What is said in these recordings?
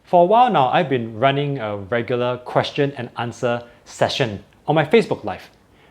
For a while now, I've been running a regular question and answer session on my Facebook Live,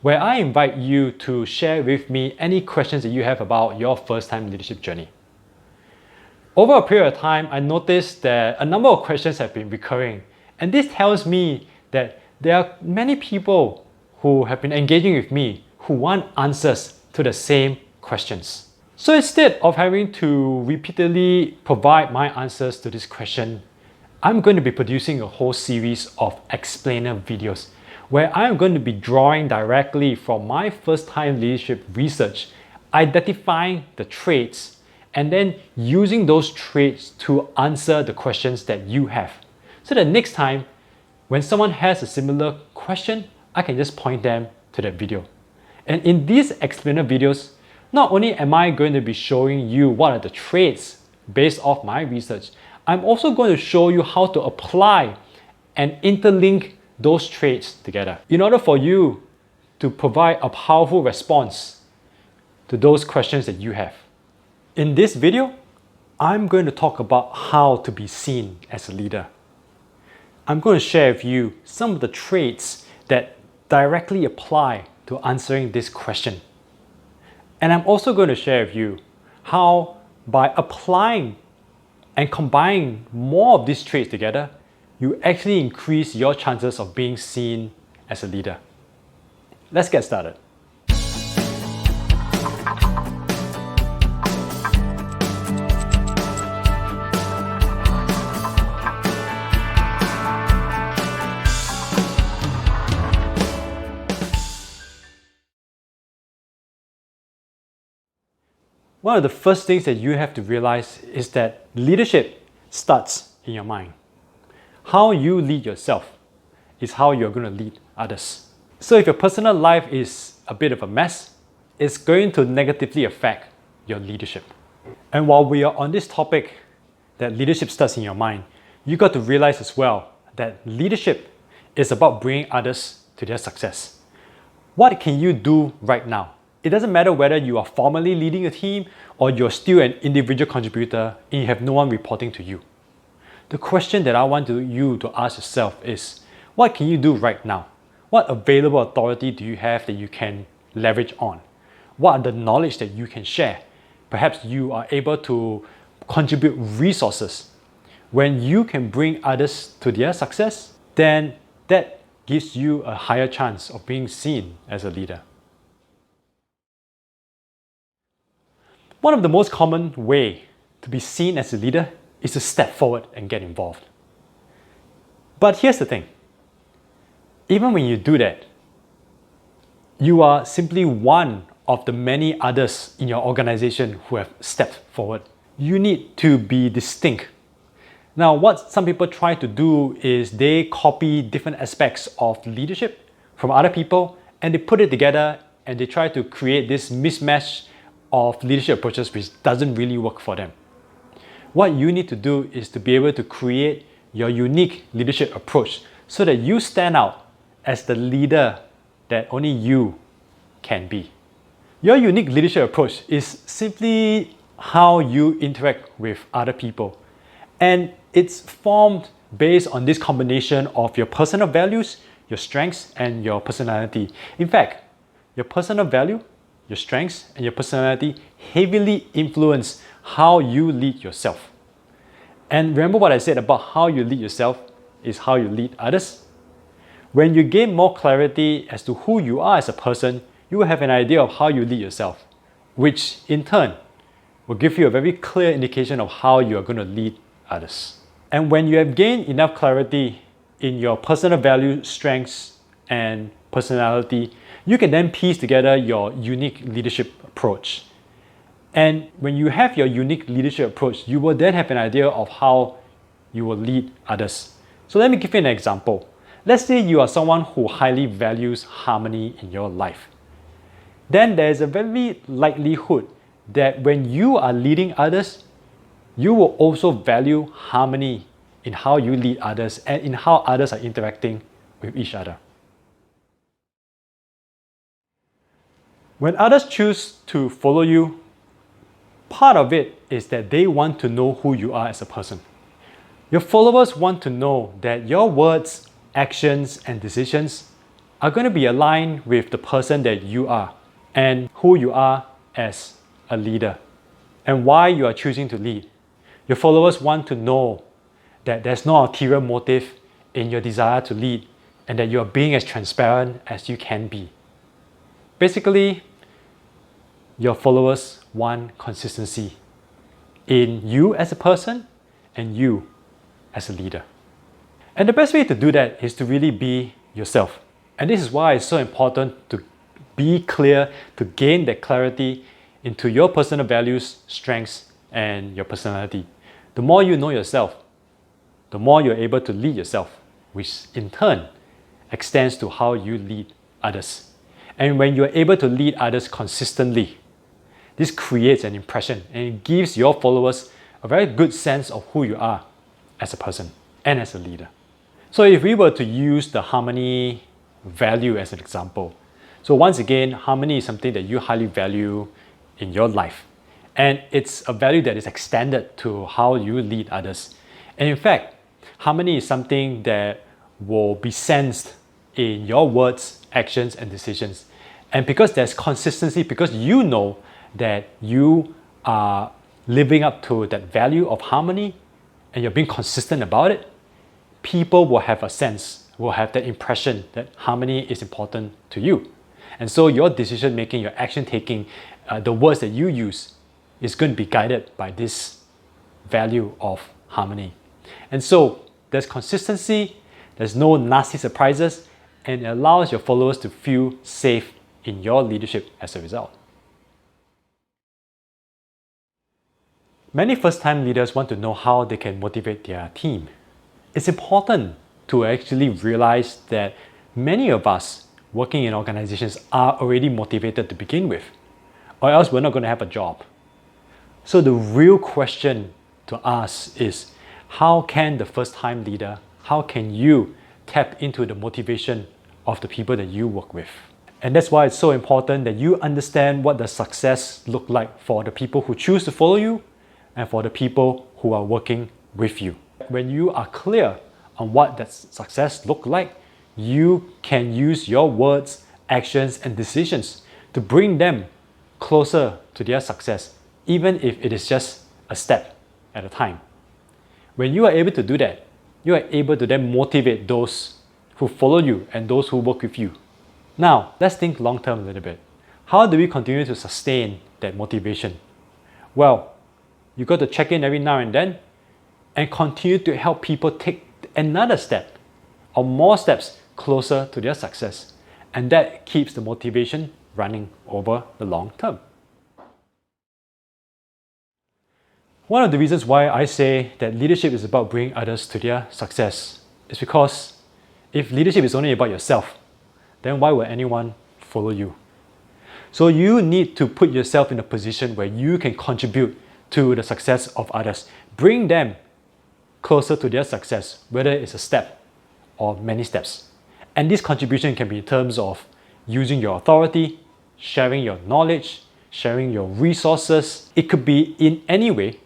where I invite you to share with me any questions that you have about your first-time leadership journey. Over a period of time, I noticed that a number of questions have been recurring, and this tells me that there are many people who have been engaging with me who want answers to the same questions. So instead of having to repeatedly provide my answers to this question, I'm going to be producing a whole series of explainer videos where I'm going to be drawing directly from my first-time leadership research, identifying the traits, and then using those traits to answer the questions that you have. So that next time, when someone has a similar question, I can just point them to that video. And in these explainer videos, not only am I going to be showing you what are the traits based off my research, I'm also going to show you how to apply and interlink those traits together in order for you to provide a powerful response to those questions that you have. In this video, I'm going to talk about how to be seen as a leader. I'm going to share with you some of the traits that directly apply to answering this question. And I'm also going to share with you how, by applying and combining more of these traits together, you actually increase your chances of being seen as a leader. Let's get started. One of the first things that you have to realize is that leadership starts in your mind. How you lead yourself is how you're going to lead others. So if your personal life is a bit of a mess, it's going to negatively affect your leadership. And while we are on this topic that leadership starts in your mind, you got to realize as well that leadership is about bringing others to their success. What can you do right now? It doesn't matter whether you are formally leading a team or you're still an individual contributor and you have no one reporting to you. The question that I want you to ask yourself is, what can you do right now? What available authority do you have that you can leverage on? What are the knowledge that you can share? Perhaps you are able to contribute resources. When you can bring others to their success, then that gives you a higher chance of being seen as a leader. One of the most common ways to be seen as a leader is to step forward and get involved. But here's the thing. Even when you do that, you are simply one of the many others in your organization who have stepped forward. You need to be distinct. Now, what some people try to do is they copy different aspects of leadership from other people and they put it together and they try to create this mismatch of leadership approaches which doesn't really work for them. What you need to do is to be able to create your unique leadership approach so that you stand out as the leader that only you can be. Your unique leadership approach is simply how you interact with other people. And it's formed based on this combination of your personal values, your strengths, and your personality. In fact, your personal value, your strengths, and your personality heavily influence how you lead yourself. And remember what I said about how you lead yourself is how you lead others. When you gain more clarity as to who you are as a person, you will have an idea of how you lead yourself, which in turn will give you a very clear indication of how you are going to lead others. And when you have gained enough clarity in your personal value, strengths, and personality, you can then piece together your unique leadership approach. And when you have your unique leadership approach, you will then have an idea of how you will lead others. So let me give you an example. Let's say you are someone who highly values harmony in your life. Then there's a very likelihood that when you are leading others, you will also value harmony in how you lead others and in how others are interacting with each other. When others choose to follow you, part of it is that they want to know who you are as a person. Your followers want to know that your words, actions, and decisions are going to be aligned with the person that you are and who you are as a leader and why you are choosing to lead. Your followers want to know that there's no ulterior motive in your desire to lead and that you're being as transparent as you can be. Basically, your followers want consistency in you as a person and you as a leader. And the best way to do that is to really be yourself. And this is why it's so important to be clear, to gain that clarity into your personal values, strengths, and your personality. The more you know yourself, the more you're able to lead yourself, which in turn extends to how you lead others. And when you're able to lead others consistently, this creates an impression and it gives your followers a very good sense of who you are as a person and as a leader. So if we were to use the harmony value as an example, so once again, harmony is something that you highly value in your life. And it's a value that is extended to how you lead others. And in fact, harmony is something that will be sensed in your words, actions, and decisions. And because there's consistency, because you know that you are living up to that value of harmony and you're being consistent about it, people will have a sense, will have that impression that harmony is important to you. And so your decision making, your action taking, the words that you use is going to be guided by this value of harmony. And so there's consistency, there's no nasty surprises, and it allows your followers to feel safe in your leadership as a result. Many first-time leaders want to know how they can motivate their team. It's important to actually realize that many of us working in organizations are already motivated to begin with, or else we're not going to have a job. So the real question to ask is, how can the first-time leader, how can you tap into the motivation of the people that you work with? And that's why it's so important that you understand what the success look like for the people who choose to follow you and for the people who are working with you. When you are clear on what that success look like, you can use your words, actions, and decisions to bring them closer to their success, even if it is just a step at a time. When you are able to do that, you are able to then motivate those who follow you and those who work with you. Now, let's think long term a little bit. How do we continue to sustain that motivation? Well, you got to check in every now and then and continue to help people take another step or more steps closer to their success. And that keeps the motivation running over the long term. One of the reasons why I say that leadership is about bringing others to their success is because if leadership is only about yourself, then why would anyone follow you? So you need to put yourself in a position where you can contribute to the success of others. Bring them closer to their success, whether it's a step or many steps. And this contribution can be in terms of using your authority, sharing your knowledge, sharing your resources. It could be in any way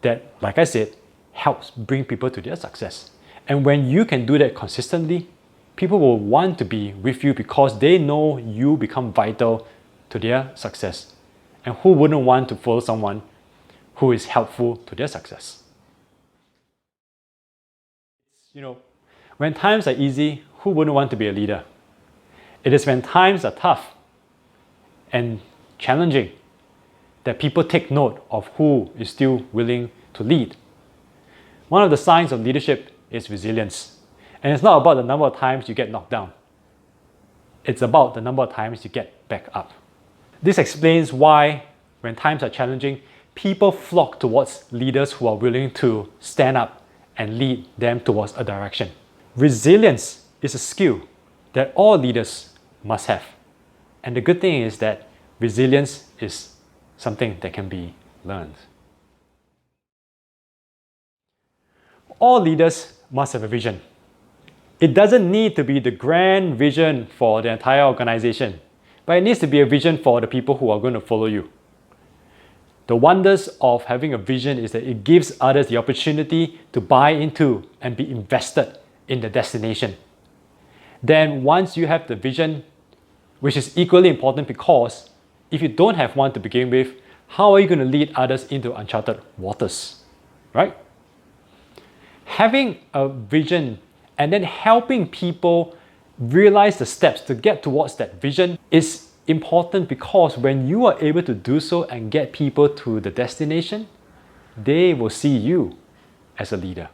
that, like I said, helps bring people to their success. And when you can do that consistently, people will want to be with you because they know you become vital to their success. And who wouldn't want to follow someone who is helpful to their success? When times are easy, who wouldn't want to be a leader? It is when times are tough and challenging that people take note of who is still willing to lead. One of the signs of leadership is resilience. And it's not about the number of times you get knocked down. It's about the number of times you get back up. This explains why, when times are challenging, people flock towards leaders who are willing to stand up and lead them towards a direction. Resilience is a skill that all leaders must have. And the good thing is that resilience is something that can be learned. All leaders must have a vision. It doesn't need to be the grand vision for the entire organization, but it needs to be a vision for the people who are going to follow you. The wonders of having a vision is that it gives others the opportunity to buy into and be invested in the destination. Then once you have the vision, which is equally important, because if you don't have one to begin with, how are you going to lead others into uncharted waters, right? Having a vision and then helping people realize the steps to get towards that vision is important, because when you are able to do so and get people to the destination, they will see you as a leader.